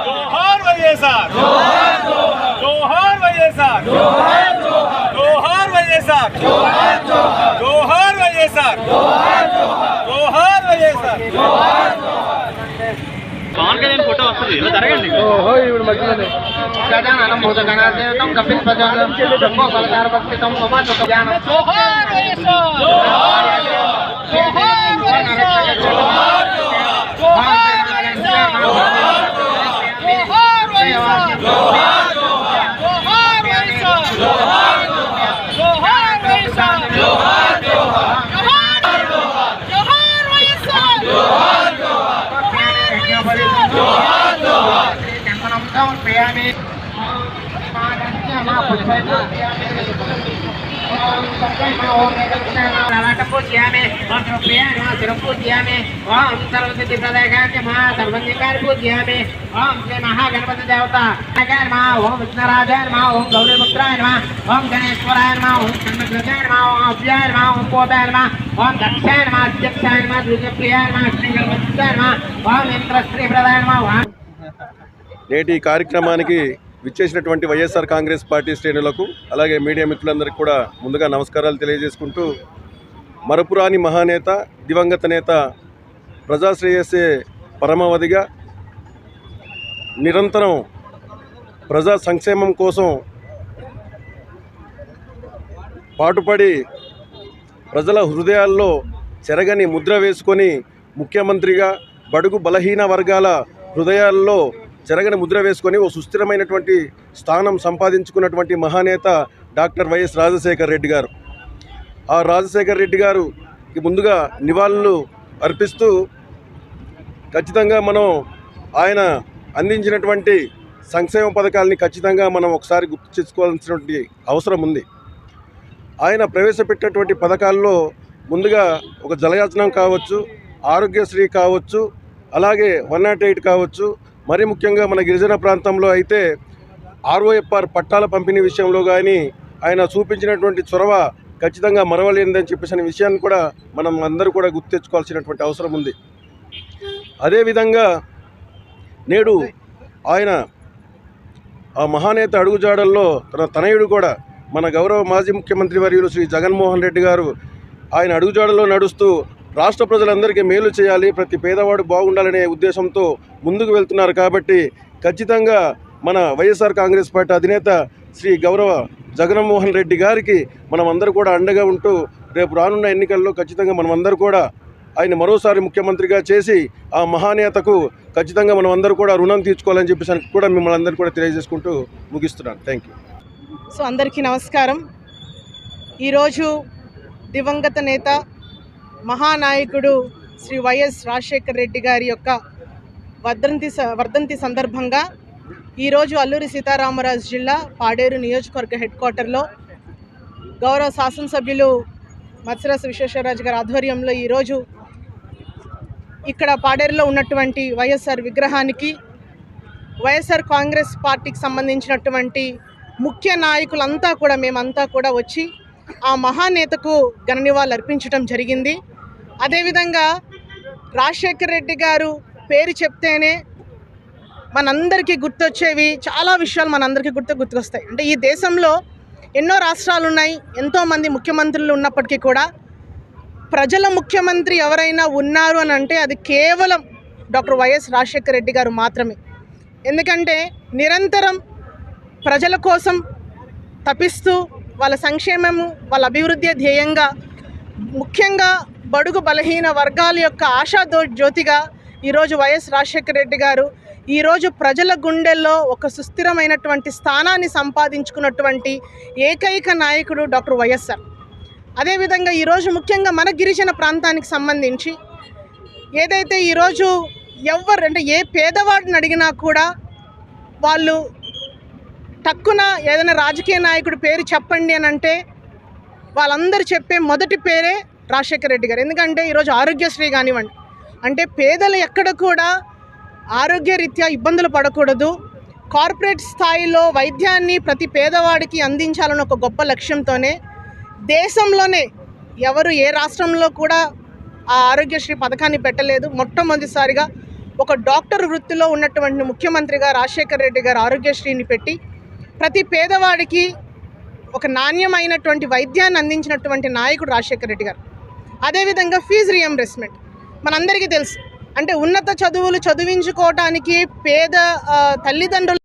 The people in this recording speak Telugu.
जोहार వైఎస్ఆర్ जोहार जोहार వైఎస్ఆర్ जोहार जोहार వైఎస్ఆర్ जोहार जोहार వైఎస్ఆర్ जोहार जोहार వైఎస్ఆర్ जोहार పవన్ కళ్యాణ్ ఫోటో వస్తుంది ఇలా జరగండి ఓహో ఇప్పుడు మధ్యలోనే గజాననం భూతగణాసేవితం కపిల్ ప్రజానం బ్రహ్మ కలకార భక్తితం సమాజ జ్ఞానం जोहार వైఎస్ఆర్ जोहार వైఎస్ఆర్ जोहार महागणपति देवता ओम विघ्नराजाय ओम गौरीपुत्राय ओम गणेश्वराय ओम चंद्रग्रजाय ओम अव्याय ओम कोटाय ओम दक्षाय अध्यक्षाय द्विजप्रियाय श्रीगणपत्याय ओम इंद्रश्रीप्रदाय నేటి కార్యక్రమానికి విచ్చేసినటువంటి వైఎస్ఆర్ కాంగ్రెస్ పార్టీ శ్రేణులకు అలాగే మీడియా మిత్రులందరికీ కూడా ముందుగా నమస్కారాలు తెలియజేసుకుంటూ మరపురాని మహానేత దివంగత నేత ప్రజాశ్రేయస్సే పరమావధిగా నిరంతరం ప్రజా సంక్షేమం కోసం పాటుపడి ప్రజల హృదయాల్లో చెరగని ముద్ర వేసుకొని ముఖ్యమంత్రిగా బడుగు బలహీన వర్గాల హృదయాల్లో చెరగని ముద్ర వేసుకొని ఓ సుస్థిరమైనటువంటి స్థానం సంపాదించుకున్నటువంటి మహానేత డాక్టర్ వైఎస్ రాజశేఖర్ రెడ్డి గారు. ఆ రాజశేఖర్ రెడ్డి గారికి ముందుగా నివాళులు అర్పిస్తూ ఖచ్చితంగా మనం ఆయన అందించినటువంటి సంక్షేమ పథకాలని ఖచ్చితంగా మనం ఒకసారి గుర్తు చేసుకోవాల్సినటువంటి అవసరం ఉంది. ఆయన ప్రవేశపెట్టినటువంటి పథకాల్లో ముందుగా ఒక జలయాచనం కావచ్చు, ఆరోగ్యశ్రీ కావచ్చు, అలాగే 108 కావచ్చు, మరి ముఖ్యంగా మన గిరిజన ప్రాంతంలో అయితే ROFR పట్టాల పంపిణీ విషయంలో కానీ ఆయన చూపించినటువంటి చొరవ ఖచ్చితంగా మరవలేనిదని చెప్పేసిన విషయాన్ని కూడా మనం అందరూ కూడా గుర్తు తెచ్చుకోవాల్సినటువంటి అవసరం ఉంది. అదేవిధంగా నేడు ఆయన ఆ మహానేత అడుగుజాడల్లో తన తనయుడు కూడా మన గౌరవ మాజీ ముఖ్యమంత్రి వర్యులు శ్రీ జగన్మోహన్ రెడ్డి గారు ఆయన అడుగుజాడల్లో నడుస్తూ రాష్ట్ర ప్రజలందరికీ మేలు చేయాలి, ప్రతి పేదవాడు బాగుండాలనే ఉద్దేశంతో ముందుకు వెళ్తున్నారు. కాబట్టి ఖచ్చితంగా మన వైఎస్ఆర్ కాంగ్రెస్ పార్టీ అధినేత శ్రీ గౌరవ జగన్మోహన్ రెడ్డి గారికి మనం అందరూ కూడా అండగా ఉంటూ రేపు రానున్న ఎన్నికల్లో ఖచ్చితంగా మనం అందరూ కూడా ఆయన మరోసారి ముఖ్యమంత్రిగా చేసి ఆ మహానేతకు ఖచ్చితంగా మనం అందరూ కూడా రుణం తీర్చుకోవాలని చెప్పేసి కూడా మిమ్మల్ని అందరూ కూడా తెలియజేసుకుంటూ ముగిస్తున్నాను. Thank you. సో అందరికీ నమస్కారం. ఈరోజు దివంగత నేత మహానాయకుడు శ్రీ వైఎస్ రాజశేఖర్ రెడ్డి గారి యొక్క వర్ధంతి సందర్భంగా ఈరోజు అల్లూరి సీతారామరాజు జిల్లా పాడేరు నియోజకవర్గ హెడ్ క్వార్టర్లో గౌరవ శాసనసభ్యులు మత్స్యరాజు విశ్వేశ్వరరాజు గారి ఆధ్వర్యంలో ఈరోజు ఇక్కడ పాడేరులో ఉన్నటువంటి వైఎస్ఆర్ విగ్రహానికి వైఎస్ఆర్ కాంగ్రెస్ పార్టీకి సంబంధించినటువంటి ముఖ్య నాయకులంతా కూడా మేమంతా కూడా వచ్చి ఆ మహానేతకు ఘన నివాళులు అర్పించడం జరిగింది. అదేవిధంగా రాజశేఖర్ రెడ్డి గారు పేరు చెప్తేనే మనందరికీ గుర్తొచ్చేవి చాలా విషయాలు మనందరికీ గుర్తుకొస్తాయి. అంటే ఈ దేశంలో ఎన్నో రాష్ట్రాలు ఉన్నాయి, ఎంతోమంది ముఖ్యమంత్రులు ఉన్నప్పటికీ కూడా ప్రజల ముఖ్యమంత్రి ఎవరైనా ఉన్నారు అని అంటే అది కేవలం డాక్టర్ వైఎస్ రాజశేఖర్ రెడ్డి గారు మాత్రమే. ఎందుకంటే నిరంతరం ప్రజల కోసం తపిస్తూ వాళ్ళ సంక్షేమము వాళ్ళ అభివృద్ధి ధ్యేయంగా ముఖ్యంగా బడుగు బలహీన వర్గాల యొక్క ఆశా జ్యోతిగా ఈరోజు వైఎస్ రాజశేఖర్ రెడ్డి గారు ఈరోజు ప్రజల గుండెల్లో ఒక సుస్థిరమైనటువంటి స్థానాన్ని సంపాదించుకున్నటువంటి ఏకైక నాయకుడు డాక్టర్ వైఎస్ఆర్. అదేవిధంగా ఈరోజు ముఖ్యంగా మన గిరిజన ప్రాంతానికి సంబంధించి ఏదైతే ఈరోజు ఎవరు అంటే ఏ పేదవాడిని అడిగినా కూడా వాళ్ళు టక్కున ఏదైనా రాజకీయ నాయకుడి పేరు చెప్పండి అని అంటే వాళ్ళందరూ చెప్పే మొదటి పేరే రాజశేఖర రెడ్డి గారు. ఎందుకంటే ఈరోజు ఆరోగ్యశ్రీ కానివ్వండి, అంటే పేదలు ఎక్కడ కూడా ఆరోగ్యరీత్యా ఇబ్బందులు పడకూడదు, కార్పొరేట్ స్థాయిలో వైద్యాన్ని ప్రతి పేదవాడికి అందించాలని ఒక గొప్ప లక్ష్యంతోనే దేశంలోనే ఎవరు ఏ రాష్ట్రంలో కూడా ఆ ఆరోగ్యశ్రీ పథకాన్ని పెట్టలేదు. మొట్టమొదటిసారిగా ఒక డాక్టర్ వృత్తిలో ఉన్నటువంటి ముఖ్యమంత్రిగా రాజశేఖర రెడ్డి గారు ఆరోగ్యశ్రీని పెట్టి ప్రతి పేదవాడికి ఒక నాణ్యమైనటువంటి వైద్యాన్ని అందించినటువంటి నాయకుడు రాజశేఖర రెడ్డి గారు. అదేవిధంగా ఫీజు రియంబర్స్మెంట్ మనందరికీ తెలుసు. అంటే ఉన్నత చదువులు చదివించుకోవటానికి పేద తల్లిదండ్రులు